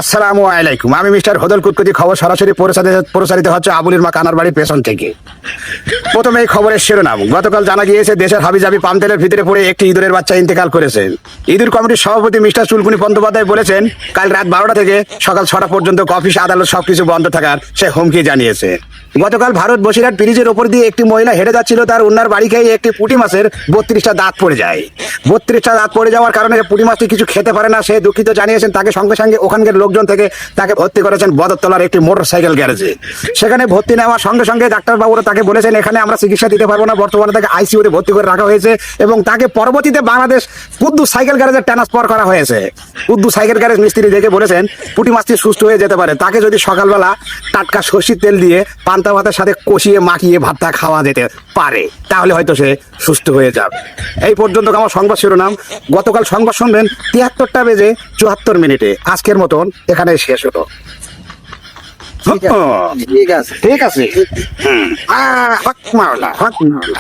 আসসালামু আলাইকুম। আমি মিস্টার হদল কুতকুতি। খবর সরাসরি প্রচারিত হচ্ছে আবুলির মা কানার বাড়ির পেছন থেকে। প্রথমে এই খবরের শিরোনাম। গতকাল জানা গিয়েছে দেশের হাবিজাবি পাম তেলের ভিতরে পড়ে একটি ইঁদুরের বাচ্চা ইন্তেকাল করেছে। ইঁদুর কমিটির সভাপতি মিস্টার চুলকুনি বন্দ্যোপাধ্যায় বলেছেন, কাল রাত 12টা থেকে সকাল 6টা পর্যন্ত অফিস আদালত সবকিছু বন্ধ থাকার সে হুমকি জানিয়েছে। গতকাল ভারত বসিরহাট ব্রিজের ওপর দিয়ে একটি মহিলা হেঁটে যাচ্ছিল। তার উন্নার বাড়ি খেয়ে একটি পুঁটি মাছের 32টা দাঁত পড়ে যায়। 32টা দাঁত পড়ে যাওয়ার কারণে পুঁটি মাছটি কিছু খেতে পারে না। সে দুঃখিত জানিয়েছেন। তাকে সঙ্গে সঙ্গে ওখানকার লোকজন থেকে তাকে ভর্তি করেছেন বদরতলার একটি মোটরসাইকেল গ্যারেজে। সেখানে ভর্তি নেওয়ার সঙ্গে সঙ্গে ডাক্তারবাবুরা তাকে বলেছেন, এখানে আমরা চিকিৎসা দিতে পারবো না। বর্তমানে তাকে আইসিইউতে ভর্তি করে রাখা হয়েছে এবং তাকে পরবর্তীতে বাংলাদেশ কুদ্দুস সাইকেল গ্যারেজে ট্রান্সফার করা হয়েছে। কুদ্দুস সাইকেল গ্যারেজ মিস্ত্রি দেখে বলেছেন, পুঁটি মাছটি সুস্থ হয়ে যেতে পারে। তাকে যদি সকালবেলা টাটকা সর্ষের তেল দিয়ে পান্তা ভাতের সাথে কষিয়ে মাখিয়ে ভাতটা খাওয়া যেতে পারে, তাহলে হয়তো সে সুস্থ হয়ে যাবে। এই পর্যন্ত আমার সংবাদ শিরোনাম। গতকাল সংবাদ শুনবেন 73টা বেজে 74 মিনিটে। আজকের মতন এখানে শেষ হলো। ঠিক আছে। ঠিক আছে। হক মাওলা, হক মাওলা।